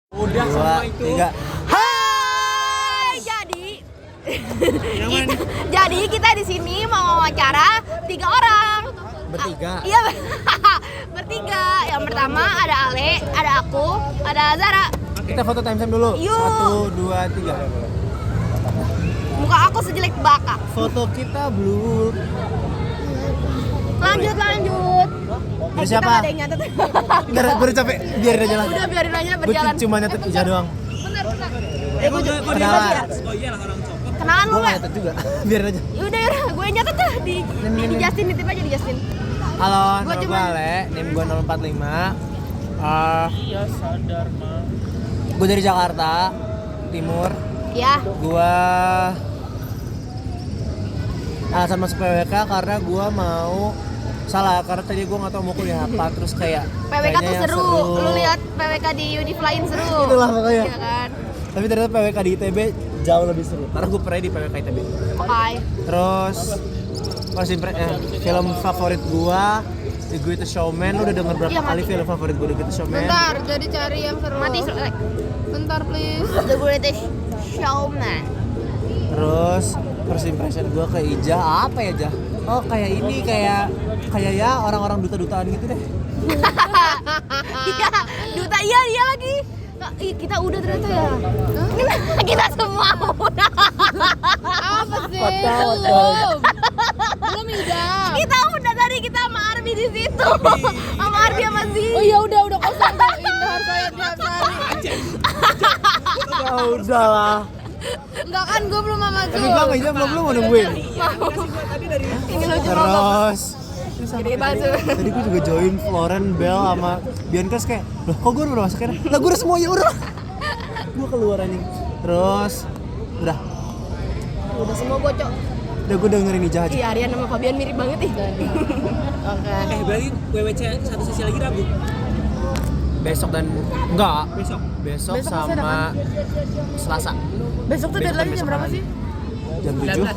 Udah semua itu. 3. Hai, jadi kita di sini mau wawancara 3 orang. Bertiga. Iya, bertiga. Yang pertama ada Ale, ada aku, ada Zara. Kita foto time dulu. Yuk. 1, 2, 3. Muka aku sejelek baka. Foto kita blur. Lanjut. Dari Kita siapa? nggak ada yang nyatet. Baru capek, biarin aja lah. Udah biarin aja Gue berjalan. cuma nyatet Ija doang. Bentar. Kok dia Kenalan. ya? Oh iyalah orang coklat. Kenalan lu, Gue Pak. gak nyatet juga. Biarin aja. Yaudah, gue yang nyatet dah di Justin, nitip aja di Justin. Halo, Gua nama gue cuma- Ale, NIM gue 045. Iya sadar mah. Gue dari Jakarta Timur. Ya, Gue alasan masuk PWK karena gue mau karena tadi gue nggak tahu mau kuliah apa, terus kayak PWK kayaknya tuh yang seru. Lu lihat PWK di Univ lain seru. Itulah pokoknya. Iya kan? Tapi ternyata PWK di ITB jauh lebih seru karena gue pernah di PWK ITB. Oke. Terus film favorit gue The Greatest Showman. Lu udah denger berapa Iya, kali mati. film favorit gue The Greatest Showman? Bentar, jadi cari yang seru. Mati. Bentar please. The British Showman. Terus first impression gue ke Ija apa ya, Jah? Oh kayak ini, kayak ya orang-orang duta-dutaan gitu deh. Iya, duta iya lagi. Ih, kita udah ternyata ya. Kita semua udah. Apa sih? What the- Belum Ida. Kita udah tadi kita sama Arbi di situ. Sama Arbi sama Zi. Oh iya udah kosong tuh. Indahar saya tiap hari. Ya udahlah. Enggak kan gue belum sama Tapi gue sama Ija belum mau nungguin. Ini lucu banget. Terus Gede banget. tadi gue juga join Floren, Bell sama Biancas kayak, loh kok gue udah masuk ya? Lah gue udah semuanya udah. Gue keluar anjing. Terus udah Udah semua gocok. gue dengerin Ija aja. Iya, Aryan sama Fabian mirip banget ih. Oke. Berarti WWC satu sesi lagi Rabu. Besok dan enggak. Besok. Besok Besok masih ada sama Selasa. Besok tuh deadline jam berapa sih? Jam 7. 19.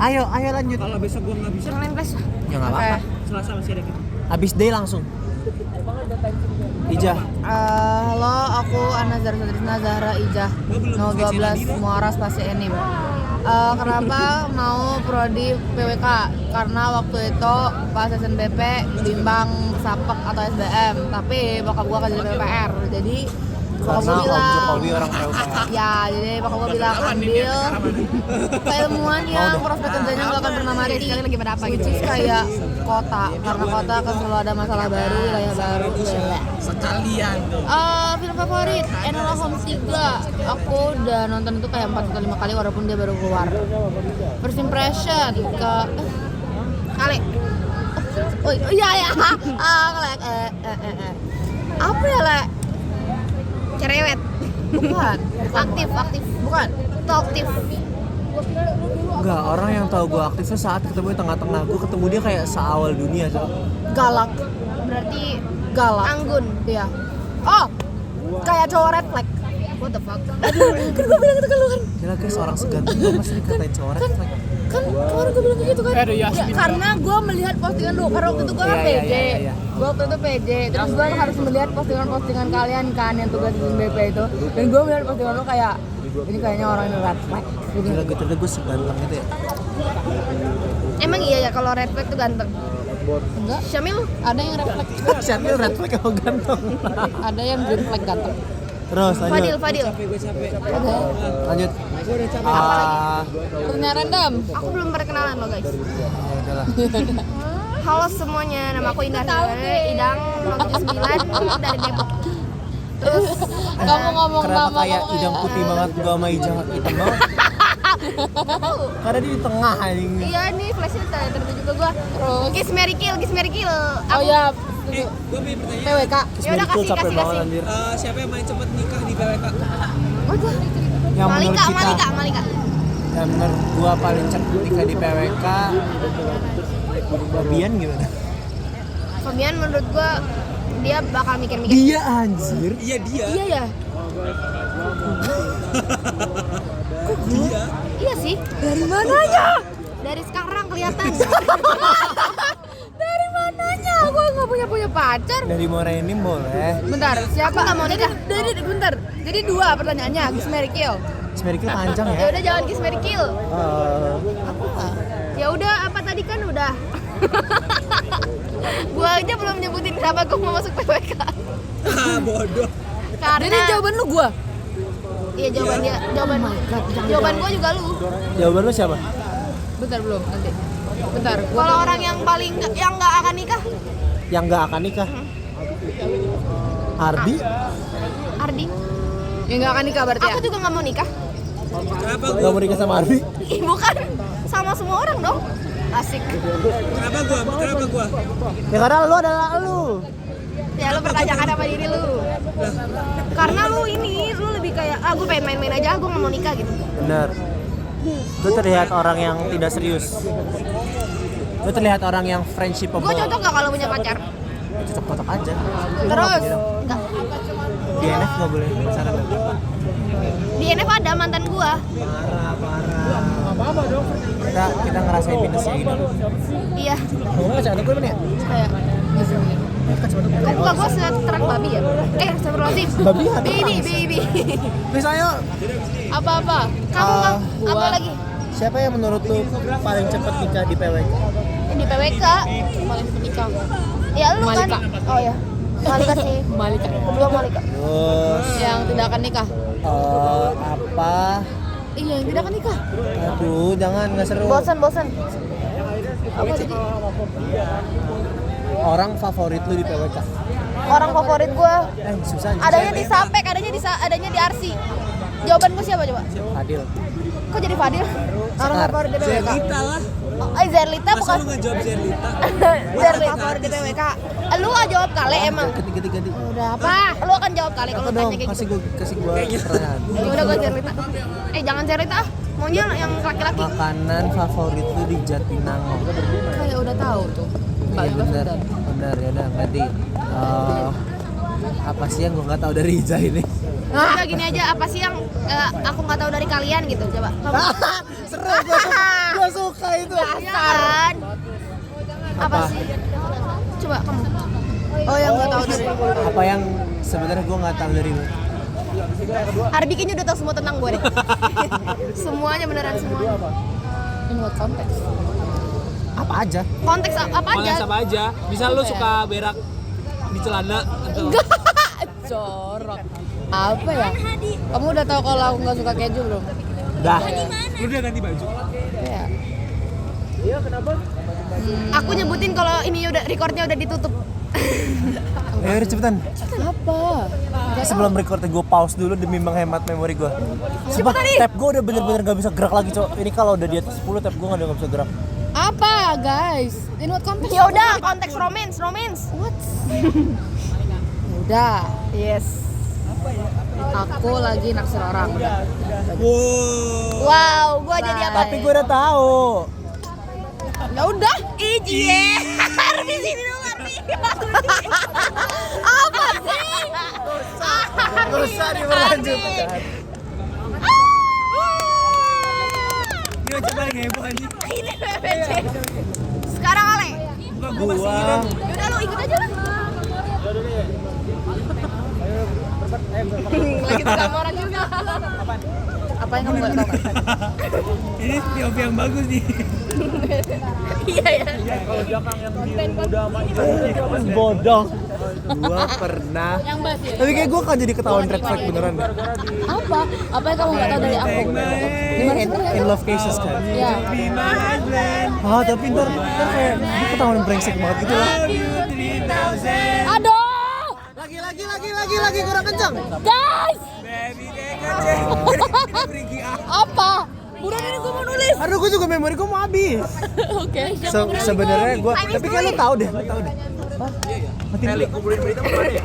Ayo lanjut. Kalau besok gua nggak bisa, Jangan main flash. Ya enggak apa-apa. Selasa masih ada kita. Habis day langsung. Ija. Halo, aku Anazar Sadrisna Zahra Ijah 012 Muara Stasi Enim. Kenapa mau prodi PWK? Karena waktu itu pas SNBP bimbang sapek atau SBM, tapi bokap gua kerja di PPR. Jadi bokap Karena gua Om bilang, Jokowi orang PUPR. ya jadi bokap gua bilang ambil keilmuan yang prospek kerjanya nggak akan pernah mati. Sekali lagi pada apa Which gitu. is kayak kota, karena kota kan selalu ada masalah baru, wilayah baru. Sekalian tuh. Film favorit Enola Holmes 3. Aku udah nonton itu kayak 4 atau 5 kali walaupun dia baru keluar. First impression ke Ale. oh iya apa ya Le? Cerewet. Bukan. Aktif. Bukan. Aktif. Enggak, orang yang tahu gue aktifnya saat ketemu di tengah-tengah, gue ketemu dia kayak seawal dunia, Cok. Galak. Berarti Galak. anggun. Iya. Oh. Kayak cowok red flag. What the fuck? Kan gue bilang itu kan lu kan. Gila guys, orang seganteng gue masih dikatain cowok red flag. Kan kemarin gue bilang kayak gitu kan. Aduh, Yasmin. Ya, karena gue melihat postingan lu. Karena waktu itu gue Iya, PJ. iya. Gue waktu itu PJ. Terus gue harus melihat postingan kalian kan yang tugas di BP itu. Dan gue melihat postingan lu kayak ini kayaknya orang ini red flag. Jadi Gila gitu, ternyata gue seganteng itu ya. Emang iya ya kalau red flag tuh ganteng. enggak. Syamil Ada yang red flag. Siapa red flag yang ganteng? Ada yang green flag ganteng. Terus lanjut. Fadil. Gue capek. Oke. Lanjut. Gue udah capek. Pertanyaan random. Aku belum perkenalan lo guys. Ya udahlah. Halo semuanya, nama aku Indah Idang 09 dari Depok. Terus Kamu ngomong Kenapa nama kayak kamu idang putih banget gue sama Ija hitam banget? Karena dia di tengah anjing. iya nih flashnya tertentu juga gua. Terus. Kiss Mary Kill. Oh ya, Gue punya pertanyaan. PWK. Ya udah, Seminggu capek kasih. banget anjir. Siapa yang main cepet nikah di PWK? Yang menurut kita, Malika. yang menurut gue paling cepet nikah di PWK, Fabian gimana? Fabian menurut gua dia bakal mikir-mikir. Dia anjir. Iya dia. Iya ya. Dia. Iya sih. Dari mananya? Dari sekarang kelihatan. Dari mananya? Gua nggak punya pacar. Dari Morenim boleh. Bentar, siapa? Aku nggak mau nikah. Bentar. Jadi 2 pertanyaannya, Kiss Mary Kill. Sebenarnya panjang Ya ya. udah jangan kiss Mary kill. Apa? Ya udah apa tadi kan udah. Gua aja belum nyebutin kenapa gua mau masuk PWK. Ah, bodoh. Karena Jadi jawaban lu gua. iya jawaban dia, jawaban gua juga lu. Jawaban lu siapa? Bentar belum nanti. Bentar. Kalau orang yang paling yang nggak akan nikah, Yang nggak akan nikah. Ardi? Ardi. yang nggak akan nikah berarti ya? Aku juga nggak mau nikah. Kenapa Nggak gua? mau nikah sama Ardi? Ih, bukan sama semua orang dong. Asik. Kenapa gua? Ya karena lu adalah lu. Ya lu pertanyakan apa diri lu. Karena lu lebih kayak gue pengen main-main aja, gue nggak mau nikah gitu. Bener. Lu terlihat orang yang tidak serius. Lu terlihat orang yang friendshipable. Gue cocok gak kalau punya pacar? Cocok-cocok aja. Terus enggak. Di NF nggak boleh pacaran lagi. Di NF ada mantan gua. Kita ngerasain minusnya ini. Iya. Ngomong kacamata gue mana ya? Kayak muka gua seterang babi ya. Astagfirullahaladzim. Babi atau Baby. Misalnya Apa-apa. Kamu apa lagi? siapa yang menurut lu paling cepat nikah di PWK? Di PWK paling nikah. Ya lu kan. Oh ya. Malika sih. Malika. Kedua Malika. Terus Yang tidak akan nikah. apa? Iya, yang tidak akan nikah. Aduh, jangan nggak seru. Bosan. Apa jadi? Orang favorit lu di PWK? Orang favorit gua Susah. adanya di Sapek, adanya di Arsi. Jawaban gua siapa coba? Adil. Kok jadi Fadil? Orang favorit di PWK. Zerlita lah. Zerlita Masa bukan. lu ngejawab Zerlita? Zerlita Favorit di PWK. Lu gak jawab kali emang. Ganti. Udah apa? Lu akan jawab kali kalau Apa dong? tanya kayak gitu. Kasih gua pertanyaan. Ya udah gua Zerlita. Jangan Zerlita ah. Maunya yang laki-laki. Makanan favorit lu di Jatinangor? Kayak udah tahu tuh. Iya bener ya udah ganti. Apa sih yang gua nggak tahu dari Iza ini? Udah gini aja, apa sih yang aku nggak tahu dari kalian gitu? Coba. Seru, gua suka itu. Kan? Apa sih? Coba kamu. Oh, yang nggak tahu dari. Apa yang sebenarnya gua nggak tahu dari lu? Arbi kayaknya udah tahu semua tentang gue deh. Semuanya beneran semuanya. In what context? Apa aja? Konteks apa aja? Apa aja. Misal lu suka berak di celana atau Jorok. Apa ya? Kamu udah tahu kalau aku nggak suka keju belum? Dah. lu udah ganti baju? Ya. Aku nyebutin kalau ini udah recordnya udah ditutup. Ya udah cepetan. Apa? Sebelum recordnya gue pause dulu demi menghemat memori gue. Sumpah, tab gue udah bener-bener gak bisa gerak lagi, cok. Ini kalau udah di atas 10 tab gue udah gak bisa gerak. Apa, guys? In what context? Ya udah, konteks romance. What? Udah. Yes. Aku lagi naksir orang. Udah. Wow. Wow, gua jadi apa? Tapi gue udah tahu. Ya udah. Ije. Arbi sini dong Arbi. Apa sih? Gak usah dilanjutkan. Gila coba lagi heboh anjing. Ini PPC. Sekarang Ale. Bukan gua masih ngirim. Yaudah lu ikut aja lah. Lagi sama orang juga. Apa yang kamu nggak tahu? Ini POV yang bagus nih. Iya ya. Bodoh. Gua pernah. Tapi kayak gue kan jadi ketahuan red flag beneran deh. Apa? Apa yang kamu nggak tahu dari aku? Gimana In love cases kan. Ya. Tapi ntar kayak gue ketahuan brengsek banget gitu lah. Aduh, Lagi kurang kencang. guys. Apa? Buruan ini gue mau nulis. Aduh, gue juga memori gue mau habis. Oke. Sebenarnya gue, tapi kayak lu tahu deh. Eli kumpulin berita apa ya?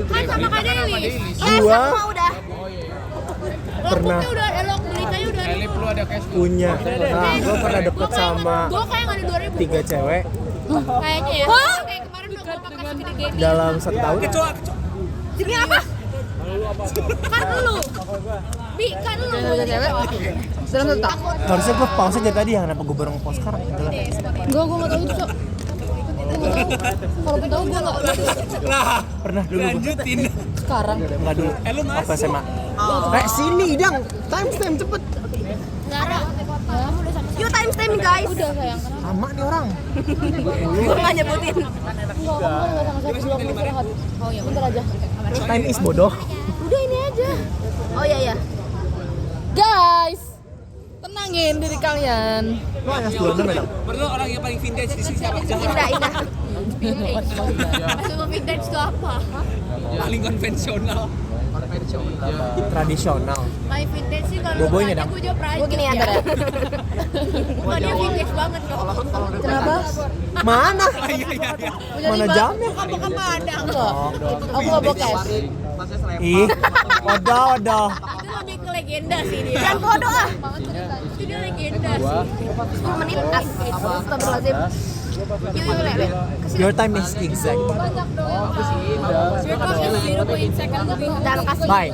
Kan sama Kak Delis. Gua Sama udah. pernah Udah elok beritanya udah. Eli perlu ada cash. punya. Nah, gue pernah deket sama Gua kayak nggak ada 2000. 3 cewek Kayaknya ya. Kayak kemarin udah gua pakai segede gini. dalam setahun. Kecoa. Demi apa? Kan lu. Bi, kan lu. Cewek. Dalam tetap. Harusnya gue pause dari tadi ya, kenapa gue baru nge-pause sekarang? Gue nggak tahu itu, Cok. Kalau tahu gue nggak Lah, Pernah dulu gua. lanjutin. sekarang. Enggak dulu. Lu masuk. Apa SMA? Sini, Dang. Timestamp cepet. Yuk timestamp guys. Udah sayang. Sama nih orang. Gue nggak nyebutin. Enggak, kamu nggak sama saya 20 istirahat. Oh ya, bentar aja. Time is bodoh. Udah ini aja. Oh iya ya. Guys, tenangin diri kalian. Lu hanya 96 ya, Dang? Perlu orang yang paling vintage di sini siapa? Jangan Indah. Semua vintage itu apa? paling konvensional. Tradisional. My vintage sih kalau Boboinya, Dang. gue jawab Gue gini ya. Bukan dia vintage banget kok. Kenapa? Mana? Iya. Mana jamnya? Bukan Padang kok. Aku nggak bokeh. Ih, wadah. Itu lebih ke legenda sih dia. Jangan bodoh ah. Itu dia legenda sih. 10 menit. Astagfirullahaladzim. Yuk lewat. Your time is exact. Banyak dong. Circle is 0.2 second lebih. Udah makasih. Bye.